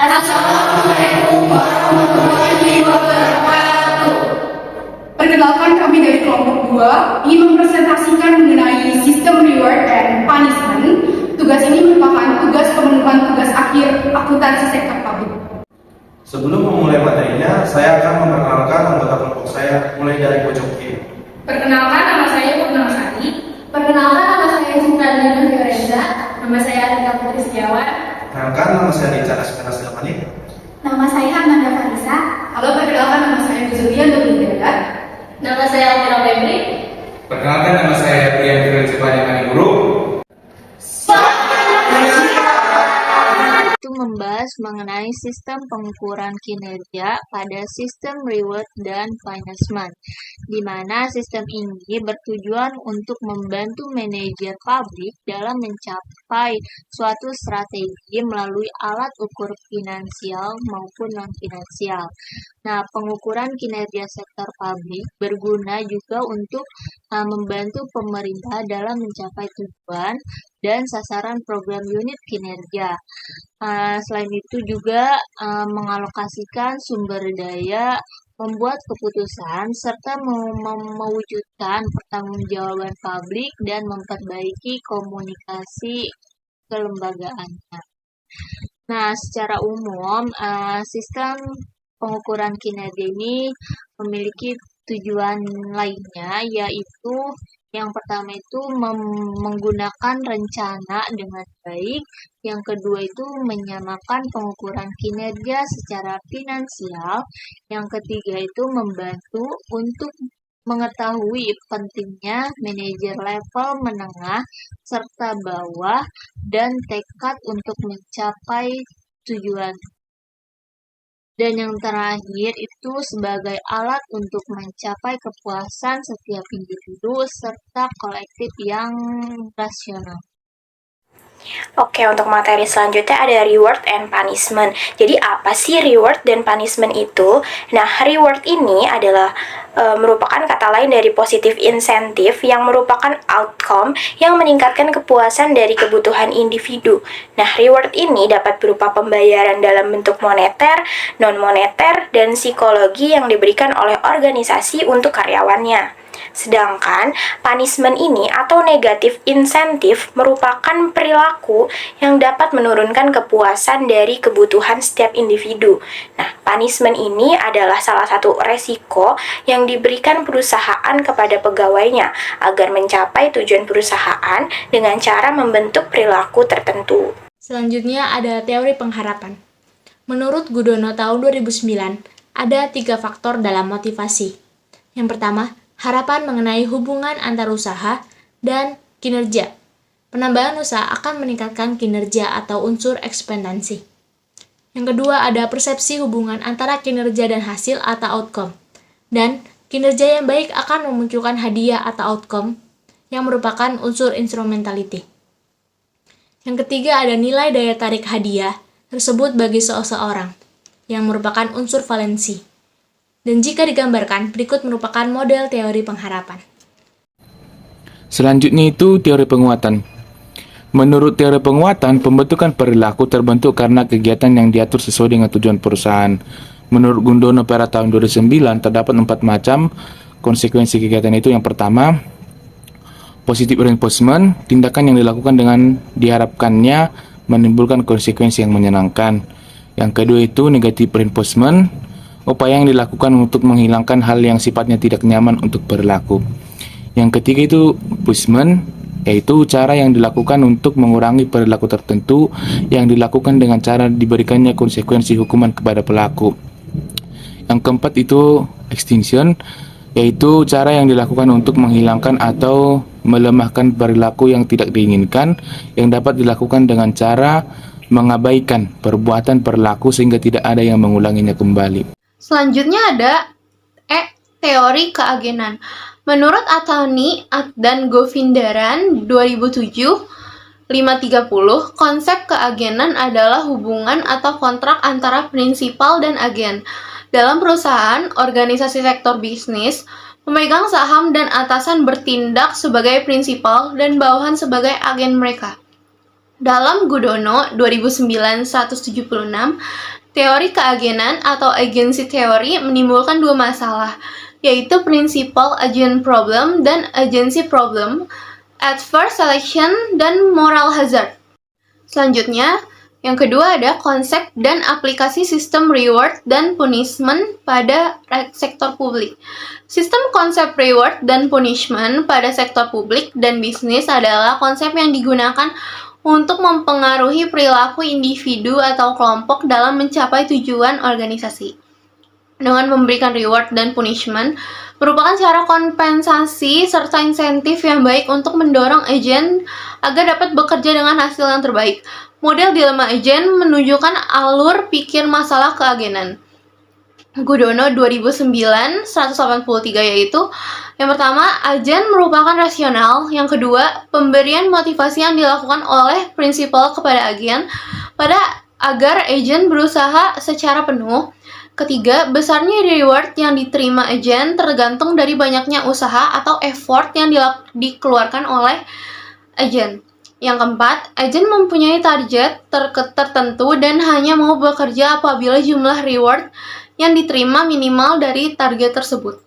Assalamualaikum warahmatullahi wabarakatuh. Perkenalkan, kami dari kelompok 2 ingin mempresentasikan mengenai sistem reward and punishment. Tugas ini merupakan tugas pemenuhan tugas akhir akuntansi sektor publik. Sebelum memulai materinya, saya akan memperkenalkan anggota kelompok saya mulai dari pojok kiri. Perkenalkan, nama saya Purnawasari. Perkenalkan, nama saya Cinta Fiorenza. Nama saya Alika Putri Setiawan. Perkenalkan, nama saya Richard Asmira Silvani. Nama saya Amanda Farisa. Halo, perkenalkan, nama saya Julia Nurliana. Nama saya Alvira Febri. Perkenalkan, nama saya Brian Firman Sepanjang Guru. Itu membahas mengenai sistem pengukuran kinerja pada sistem reward dan punishment, di mana sistem ini bertujuan untuk membantu manajer pabrik dalam mencapai suatu strategi melalui alat ukur finansial maupun non-finansial. Nah, pengukuran kinerja sektor pabrik berguna juga untuk membantu pemerintah dalam mencapai tujuan dan sasaran program unit kinerja. Selain itu juga mengalokasikan sumber daya, membuat keputusan, serta mewujudkan pertanggungjawaban publik dan memperbaiki komunikasi kelembagaannya. Nah, secara umum, sistem pengukuran kinerja ini memiliki tujuan lainnya, yaitu yang pertama itu menggunakan rencana dengan baik, yang kedua itu menyamakan pengukuran kinerja secara finansial, yang ketiga itu membantu untuk mengetahui pentingnya manajer level menengah serta bawah dan tekad untuk mencapai tujuan. Dan yang terakhir itu sebagai alat untuk mencapai kepuasan setiap individu serta kolektif yang rasional. Oke, untuk materi selanjutnya ada reward and punishment. Jadi apa sih reward dan punishment itu? Nah, reward ini adalah merupakan kata lain dari positive incentive yang merupakan outcome yang meningkatkan kepuasan dari kebutuhan individu. Nah, reward ini dapat berupa pembayaran dalam bentuk moneter, non-moneter, dan psikologi yang diberikan oleh organisasi untuk karyawannya. Sedangkan punishment ini atau negative incentive merupakan perilaku yang dapat menurunkan kepuasan dari kebutuhan setiap individu. Nah, punishment ini adalah salah satu resiko yang diberikan perusahaan kepada pegawainya agar mencapai tujuan perusahaan dengan cara membentuk perilaku tertentu. Selanjutnya ada teori pengharapan. Menurut Gudono tahun 2009, ada 3 faktor dalam motivasi. Yang pertama, harapan mengenai hubungan antar usaha dan kinerja. Penambahan usaha akan meningkatkan kinerja atau unsur ekspansi. Yang kedua, ada persepsi hubungan antara kinerja dan hasil atau outcome. Dan kinerja yang baik akan memunculkan hadiah atau outcome yang merupakan unsur instrumentality. Yang ketiga, ada nilai daya tarik hadiah tersebut bagi seseorang yang merupakan unsur valensi. Dan jika digambarkan, berikut merupakan model teori pengharapan. Selanjutnya itu teori penguatan. Menurut teori penguatan, pembentukan perilaku terbentuk karena kegiatan yang diatur sesuai dengan tujuan perusahaan. Menurut Gudono pada tahun 2009, terdapat 4 macam konsekuensi kegiatan itu. Yang pertama, positive reinforcement, tindakan yang dilakukan dengan diharapkannya menimbulkan konsekuensi yang menyenangkan. Yang kedua itu negative reinforcement, upaya yang dilakukan untuk menghilangkan hal yang sifatnya tidak nyaman untuk berlaku. Yang ketiga itu punishment, yaitu cara yang dilakukan untuk mengurangi perilaku tertentu yang dilakukan dengan cara diberikannya konsekuensi hukuman kepada pelaku. Yang keempat itu extinction, yaitu cara yang dilakukan untuk menghilangkan atau melemahkan perilaku yang tidak diinginkan yang dapat dilakukan dengan cara mengabaikan perbuatan perilaku sehingga tidak ada yang mengulanginya kembali. Selanjutnya ada teori keagenan. Menurut Atani dan Govindaran 2007-530, konsep keagenan adalah hubungan atau kontrak antara prinsipal dan agen. Dalam perusahaan, organisasi sektor bisnis, pemegang saham dan atasan bertindak sebagai prinsipal dan bawahan sebagai agen mereka. Dalam Gudono 2009-176, teori keagenan atau agency theory menimbulkan dua masalah, yaitu principal agent problem dan agency problem, adverse selection, dan moral hazard. Selanjutnya, yang kedua ada konsep dan aplikasi sistem reward dan punishment pada sektor publik. Sistem konsep reward dan punishment pada sektor publik dan bisnis adalah konsep yang digunakan untuk mempengaruhi perilaku individu atau kelompok dalam mencapai tujuan organisasi. Dengan memberikan reward dan punishment merupakan cara kompensasi serta insentif yang baik untuk mendorong agen agar dapat bekerja dengan hasil yang terbaik. Model dilema agen menunjukkan alur pikir masalah keagenan. Gudono 2009-183 yaitu yang pertama, agen merupakan rasional. Yang kedua, pemberian motivasi yang dilakukan oleh prinsipal kepada agen agar agen berusaha secara penuh. Ketiga, besarnya reward yang diterima agen tergantung dari banyaknya usaha atau effort yang dikeluarkan oleh agen. Yang keempat, agen mempunyai target tertentu dan hanya mau bekerja apabila jumlah reward yang diterima minimal dari target tersebut.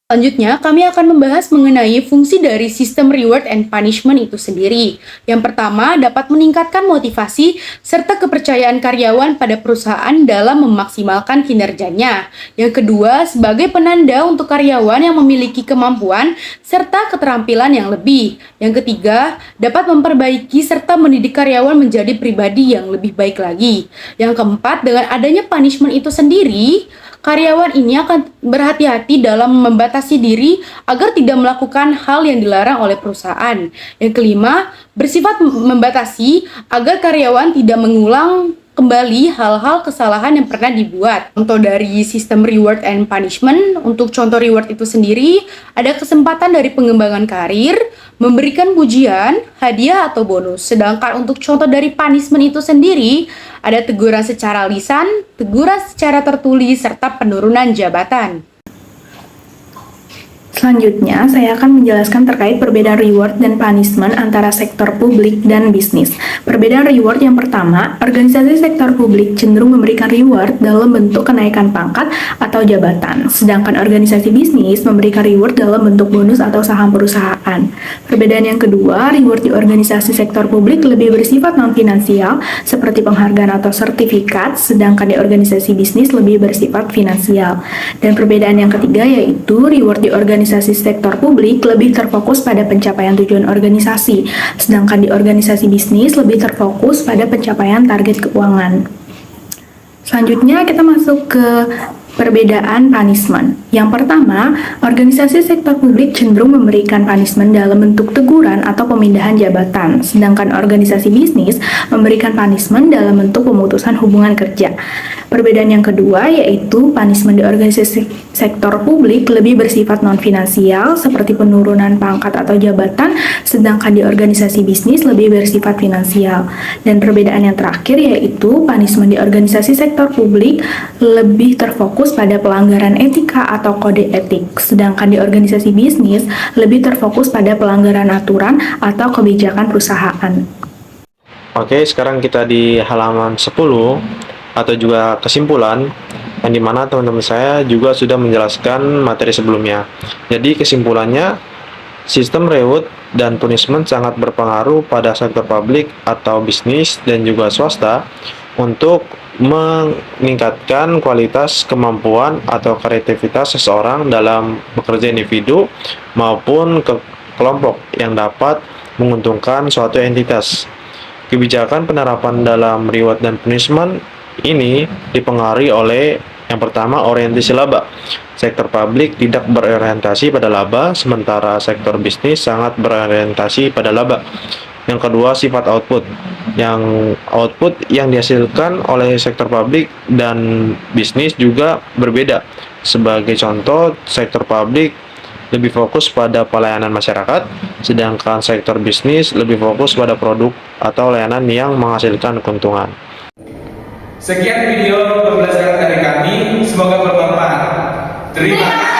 Selanjutnya, kami akan membahas mengenai fungsi dari sistem reward and punishment itu sendiri. Yang pertama, dapat meningkatkan motivasi serta kepercayaan karyawan pada perusahaan dalam memaksimalkan kinerjanya. Yang kedua, sebagai penanda untuk karyawan yang memiliki kemampuan serta keterampilan yang lebih. Yang ketiga, dapat memperbaiki serta mendidik karyawan menjadi pribadi yang lebih baik lagi. Yang keempat, dengan adanya punishment itu sendiri, karyawan ini akan berhati-hati dalam membatasi diri agar tidak melakukan hal yang dilarang oleh perusahaan. Yang kelima, bersifat membatasi agar karyawan tidak mengulang kembali hal-hal kesalahan yang pernah dibuat. Contoh dari sistem reward and punishment, untuk contoh reward itu sendiri, ada kesempatan dari pengembangan karir, memberikan pujian, hadiah atau bonus. Sedangkan untuk contoh dari punishment itu sendiri, ada teguran secara lisan, teguran secara tertulis, serta penurunan jabatan. Selanjutnya, saya akan menjelaskan terkait perbedaan reward dan punishment antara sektor publik dan bisnis. Perbedaan reward yang pertama, organisasi sektor publik cenderung memberikan reward dalam bentuk kenaikan pangkat atau jabatan, sedangkan organisasi bisnis memberikan reward dalam bentuk bonus atau saham perusahaan. Perbedaan yang kedua, reward di organisasi sektor publik lebih bersifat non-finansial, seperti penghargaan atau sertifikat, sedangkan di organisasi bisnis lebih bersifat finansial. Dan perbedaan yang ketiga yaitu reward di organisasi sektor publik lebih terfokus pada pencapaian tujuan organisasi, sedangkan di organisasi bisnis lebih terfokus pada pencapaian target keuangan. Selanjutnya kita masuk ke perbedaan punishment. Yang pertama, organisasi sektor publik cenderung memberikan punishment dalam bentuk teguran atau pemindahan jabatan, sedangkan organisasi bisnis memberikan punishment dalam bentuk pemutusan hubungan kerja. Perbedaan yang kedua yaitu punishment di organisasi sektor publik lebih bersifat non-finansial seperti penurunan pangkat atau jabatan, sedangkan di organisasi bisnis lebih bersifat finansial. Dan perbedaan yang terakhir yaitu punishment di organisasi sektor publik lebih terfokus pada pelanggaran etika atau kode etik, sedangkan di organisasi bisnis lebih terfokus pada pelanggaran aturan atau kebijakan perusahaan. Oke, sekarang kita di halaman 10 atau juga kesimpulan, yang dimana teman-teman saya juga sudah menjelaskan materi sebelumnya. Jadi kesimpulannya, sistem reward dan punishment sangat berpengaruh pada sektor publik atau bisnis dan juga swasta untuk meningkatkan kualitas kemampuan atau kreativitas seseorang dalam bekerja individu maupun ke kelompok yang dapat menguntungkan suatu entitas. Kebijakan penerapan dalam reward dan punishment ini dipengaruhi oleh yang pertama, orientasi laba. Sektor publik tidak berorientasi pada laba, sementara sektor bisnis sangat berorientasi pada laba. Yang kedua, sifat output. Yang output yang dihasilkan oleh sektor publik dan bisnis juga berbeda. Sebagai contoh, sektor publik lebih fokus pada pelayanan masyarakat, sedangkan sektor bisnis lebih fokus pada produk atau layanan yang menghasilkan keuntungan. Sekian video pembelajaran dari kami, semoga bermanfaat. Terima kasih.